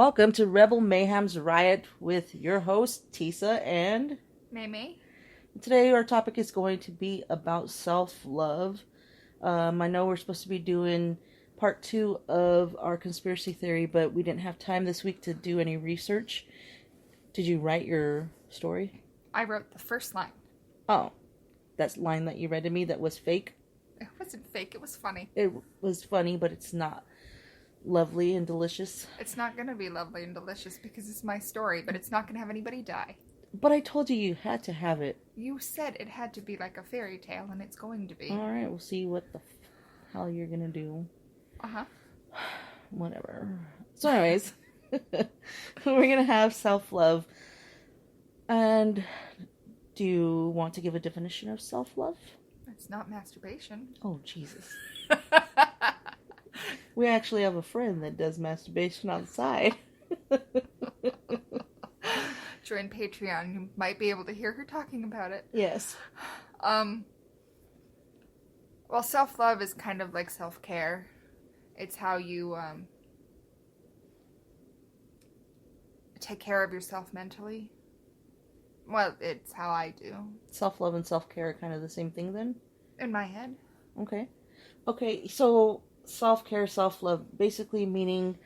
Welcome to Rebel Mayhem's Riot with your host, Tisa, and May. today our topic is going to be about self-love. I know we're supposed to be doing part 2 of our conspiracy theory, but we didn't have time this week to do any research. Did you write your story? I wrote the first line. Oh, that line that you read to me that was fake? It wasn't fake, it was funny. It was funny, but it's not lovely and delicious. It's not going to be lovely and delicious because it's my story, but it's not going to have anybody die. But I told you had to have it. You said it had to be like a fairy tale, and it's going to be. Alright, we'll see what the hell you're gonna do. Uh-huh. Whatever. So anyways, we're gonna have self-love. And do you want to give a definition of self-love? It's not masturbation. Oh, Jesus. We actually have a friend that does masturbation on the side. Join Patreon. You might be able to hear her talking about it. Yes. Well, self-love is kind of like self-care. It's how you take care of yourself mentally. Well, it's how I do. Self-love and self-care are kind of the same thing then? In my head. Okay, so self-care, self-love, basically meaning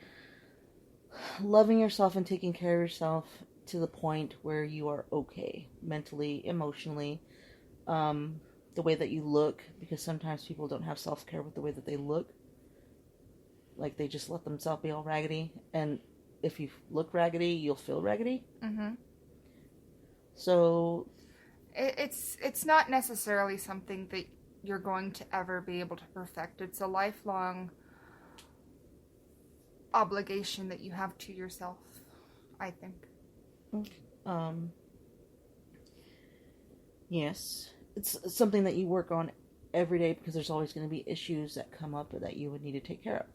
loving yourself and taking care of yourself to the point where you are okay, mentally, emotionally, the way that you look, because sometimes people don't have self-care with the way that they look. Like, they just let themselves be all raggedy, and if you look raggedy, you'll feel raggedy. Mm-hmm. So it's not necessarily something that you're going to ever be able to perfect. It's a lifelong obligation that you have to yourself, I think. Yes. It's something that you work on every day because there's always going to be issues that come up that you would need to take care of.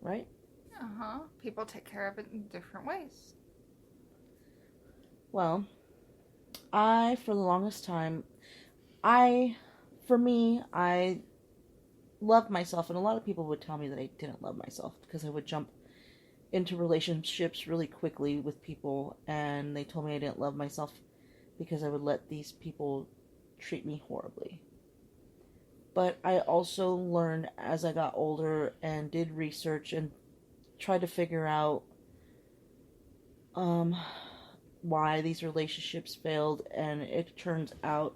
Right? Uh-huh. People take care of it in different ways. Well, for the longest time, I loved myself, and a lot of people would tell me that I didn't love myself because I would jump into relationships really quickly with people, and they told me I didn't love myself because I would let these people treat me horribly. But I also learned as I got older and did research and tried to figure out why these relationships failed, and it turns out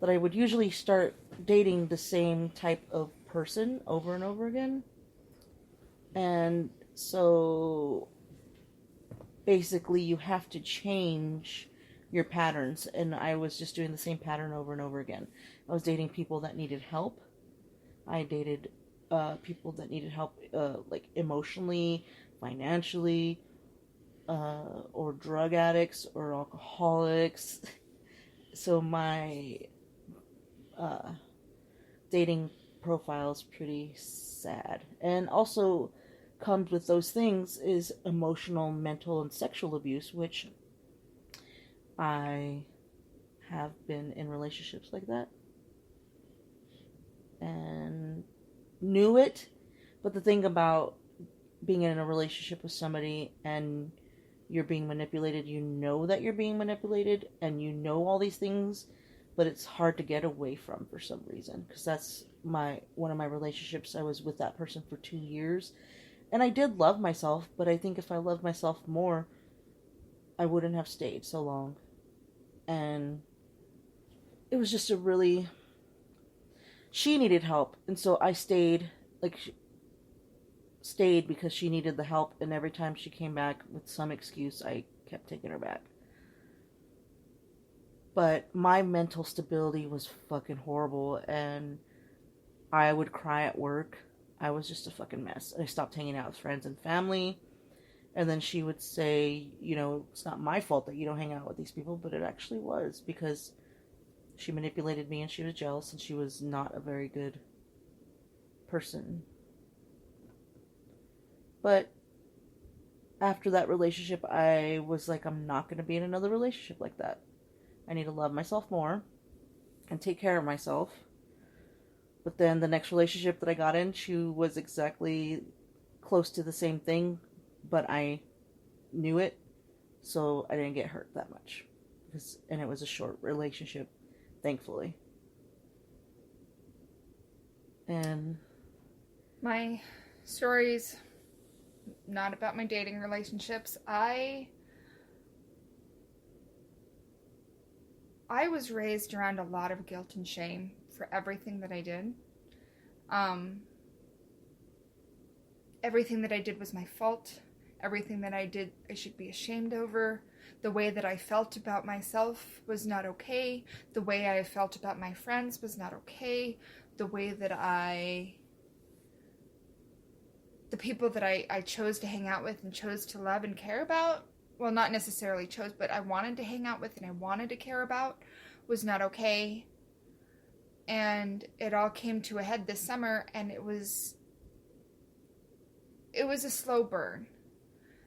that I would usually start dating the same type of person over and over again. And so basically you have to change your patterns, and I was just doing the same pattern over and over again. I was dating people that needed help. I dated people that needed help like emotionally, financially, or drug addicts or alcoholics. So my dating profile is pretty sad. And also comes with those things is emotional, mental, and sexual abuse, which I have been in relationships like that and knew it. But the thing about being in a relationship with somebody and you're being manipulated, you know that you're being manipulated and you know all these things, but it's hard to get away from for some reason, because that's one of my relationships. I was with that person for 2 years, and I did love myself, but I think if I loved myself more, I wouldn't have stayed so long. And it was just she needed help, and so I stayed because she needed the help, and every time she came back with some excuse, I kept taking her back. But my mental stability was fucking horrible, and I would cry at work. I was just a fucking mess. I stopped hanging out with friends and family, and then she would say, it's not my fault that you don't hang out with these people, but it actually was, because she manipulated me, and she was jealous, and she was not a very good person. But after that relationship, I was like, I'm not going to be in another relationship like that. I need to love myself more and take care of myself. But then the next relationship that I got in, she was exactly close to the same thing, but I knew it, so I didn't get hurt that much. And it was a short relationship, thankfully. And my story's not about my dating relationships. I was raised around a lot of guilt and shame for everything that I did. Everything that I did was my fault. Everything that I did, I should be ashamed over. The way that I felt about myself was not okay. The way I felt about my friends was not okay. The way that the people that I chose to hang out with and chose to love and care about, well, not necessarily chose, but I wanted to hang out with and I wanted to care about, was not okay. And it all came to a head this summer, and it was a slow burn,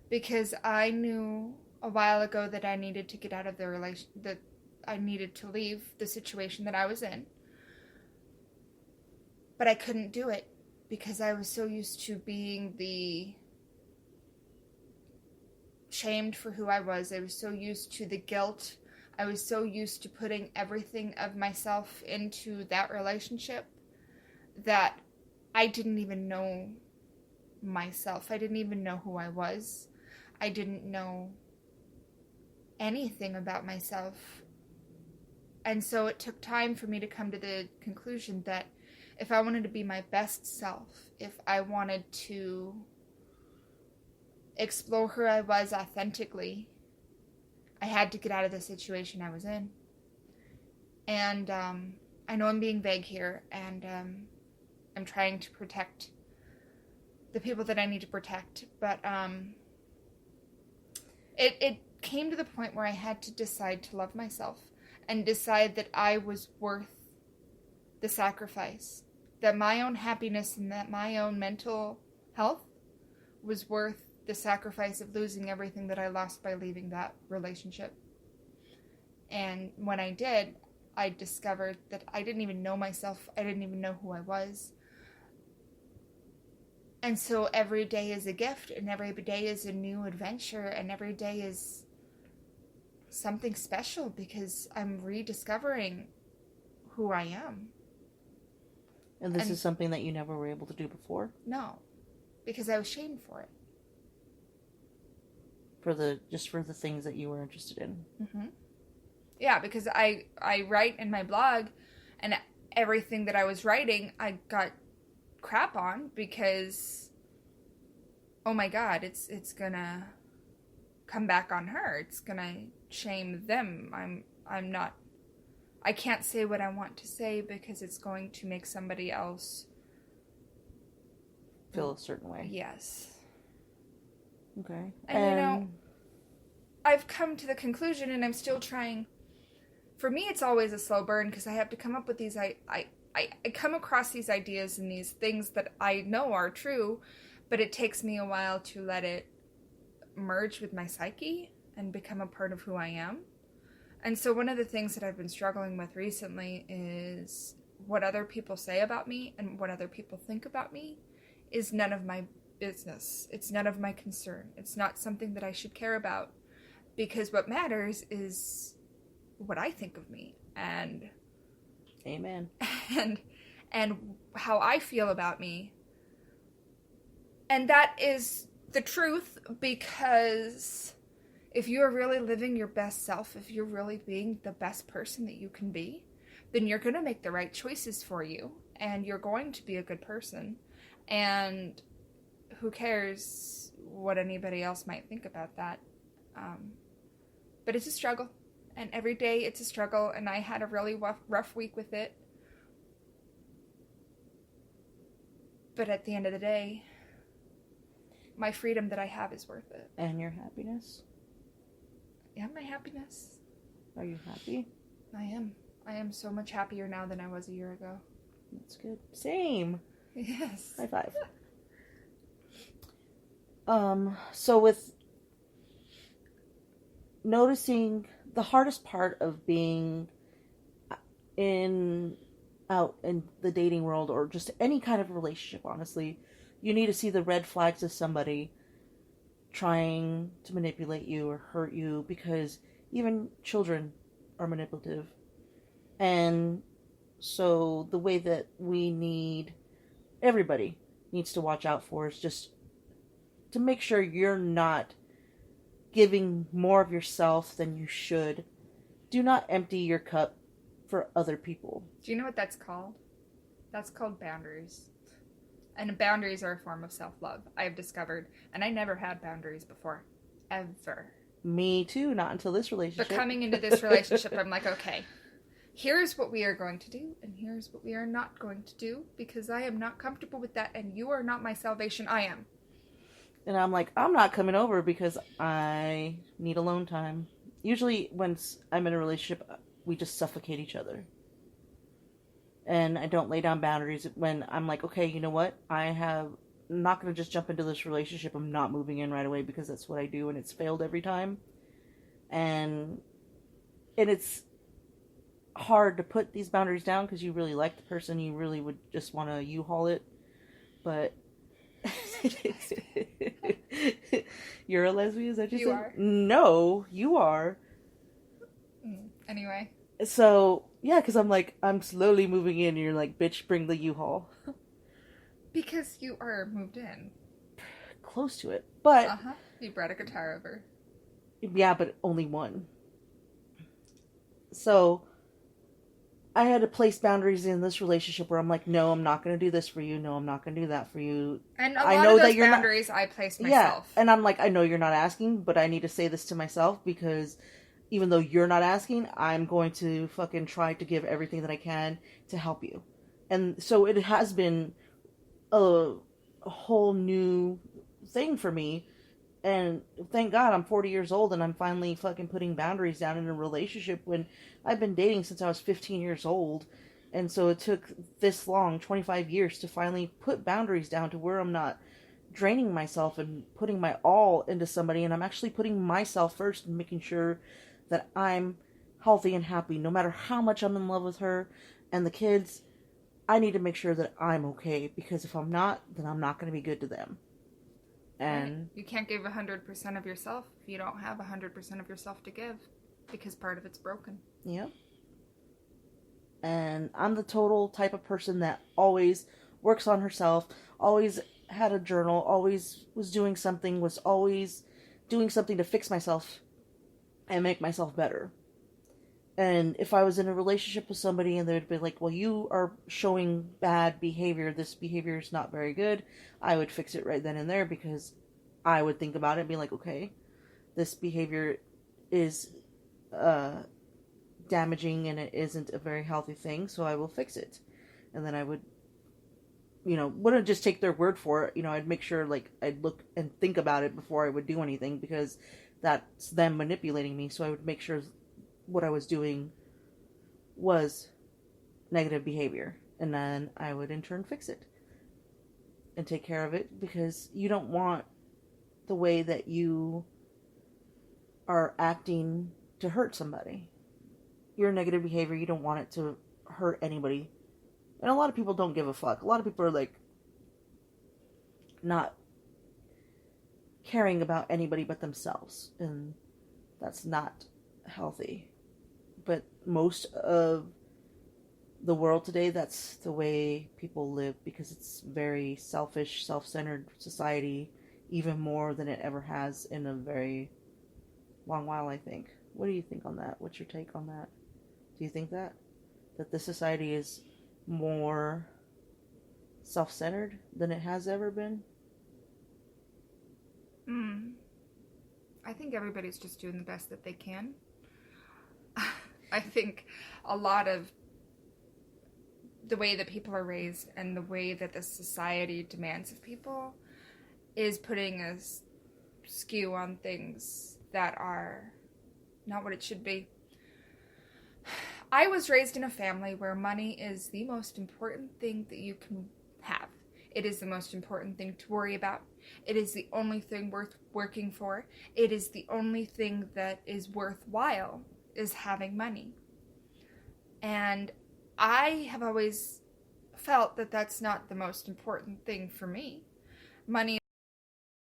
because I knew a while ago that I needed to get out of the relation, that I needed to leave the situation that I was in. But I couldn't do it because I was so used to being the shamed for who I was. I was so used to the guilt. I was so used to putting everything of myself into that relationship that I didn't even know myself. I didn't even know who I was. I didn't know anything about myself. And so it took time for me to come to the conclusion that if I wanted to be my best self, if I wanted to explore who I was authentically, I had to get out of the situation I was in. And I know I'm being vague here, and I'm trying to protect the people that I need to protect, but it came to the point where I had to decide to love myself and decide that I was worth the sacrifice, that my own happiness and that my own mental health was worth the sacrifice of losing everything that I lost by leaving that relationship. And when I did, I discovered that I didn't even know myself. I didn't even know who I was. And so every day is a gift, and every day is a new adventure, and every day is something special because I'm rediscovering who I am. And this is something that you never were able to do before? No, because I was shamed for it. For the things that you were interested in. Mm-hmm. Yeah, because I write in my blog, and everything that I was writing, I got crap on because, oh my God, it's gonna come back on her. It's gonna shame them. I can't say what I want to say because it's going to make somebody else feel a certain way. Yes. Okay. And I've come to the conclusion, and I'm still trying. For me, it's always a slow burn because I have to come up with these. I come across these ideas and these things that I know are true, but it takes me a while to let it merge with my psyche and become a part of who I am. And so one of the things that I've been struggling with recently is what other people say about me and what other people think about me is none of my business. It's none of my concern. It's not something that I should care about, because what matters is what I think of me and amen. And how I feel about me. And that is the truth, because if you're really living your best self, if you're really being the best person that you can be, then you're going to make the right choices for you, and you're going to be a good person. And who cares what anybody else might think about that? But it's a struggle, and every day it's a struggle, and I had a really rough week with it. But at the end of the day, my freedom that I have is worth it. And your happiness? Yeah, my happiness. Are you happy? I am. I am so much happier now than I was a year ago. That's good. Same. Yes. High five. So with noticing the hardest part of being out in the dating world, or just any kind of relationship, honestly, you need to see the red flags of somebody, trying to manipulate you or hurt you, because even children are manipulative. And so the way that everybody needs to watch out for is just to make sure you're not giving more of yourself than you should. Do not empty your cup for other people. Do you know what that's called? That's called boundaries. And boundaries are a form of self-love, I've discovered. And I never had boundaries before. Ever. Me too, not until this relationship. But coming into this relationship, I'm like, okay, here's what we are going to do, and here's what we are not going to do, because I am not comfortable with that, and you are not my salvation. I am. And I'm like, I'm not coming over because I need alone time. Usually when I'm in a relationship, we just suffocate each other. And I don't lay down boundaries when I'm like, okay, you know what? I'm not going to just jump into this relationship. I'm not moving in right away because that's what I do, and it's failed every time. And it's hard to put these boundaries down because you really like the person. You really would just want to U-Haul it. But you're a lesbian, is that you said? are. No, you are. Anyway. So, yeah, because I'm slowly moving in, and you're like, bitch, bring the U-Haul. Because you are moved in. Close to it. But... Uh-huh. You brought a guitar over. Yeah, but only one. So, I had to place boundaries in this relationship where I'm like, no, I'm not going to do this for you. No, I'm not going to do that for you. And a lot of those boundaries I placed myself. Yeah, and I'm like, I know you're not asking, but I need to say this to myself because even though you're not asking, I'm going to fucking try to give everything that I can to help you. And so it has been a whole new thing for me. And thank God I'm 40 years old and I'm finally fucking putting boundaries down in a relationship when I've been dating since I was 15 years old. And so it took this long, 25 years, to finally put boundaries down to where I'm not draining myself and putting my all into somebody. And I'm actually putting myself first and making sure that I'm healthy and happy. No matter how much I'm in love with her and the kids, I need to make sure that I'm okay. Because if I'm not, then I'm not going to be good to them. And right. You can't give 100% of yourself if you don't have 100% of yourself to give, because part of it's broken. Yep. And I'm the total type of person that always works on herself, always had a journal, always was doing something, was always doing something to fix myself and make myself better. And if I was in a relationship with somebody and they'd be like, well, you are showing bad behavior, this behavior is not very good, I would fix it right then and there, because I would think about it and be like, okay, this behavior is damaging and it isn't a very healthy thing, so I will fix it. And then I would, wouldn't just take their word for it. I'd make sure, I'd look and think about it before I would do anything, because that's them manipulating me. So I would make sure what I was doing was negative behavior, and then I would in turn fix it and take care of it, because you don't want the way that you are acting to hurt somebody. Your negative behavior, you don't want it to hurt anybody. And a lot of people don't give a fuck. A lot of people are not caring about anybody but themselves, and that's not healthy. But most of the world today, that's the way people live, because it's very selfish, self-centered society, even more than it ever has in a very long while, I think. What do you think on that? What's your take on that? Do you think that this society is more self-centered than it has ever been? I think everybody's just doing the best that they can. I think a lot of the way that people are raised and the way that the society demands of people is putting a skew on things that are not what it should be. I was raised in a family where money is the most important thing that you can have. It is the most important thing to worry about. It is the only thing worth working for. It is the only thing that is worthwhile, is having money. And I have always felt that that's not the most important thing for me. Money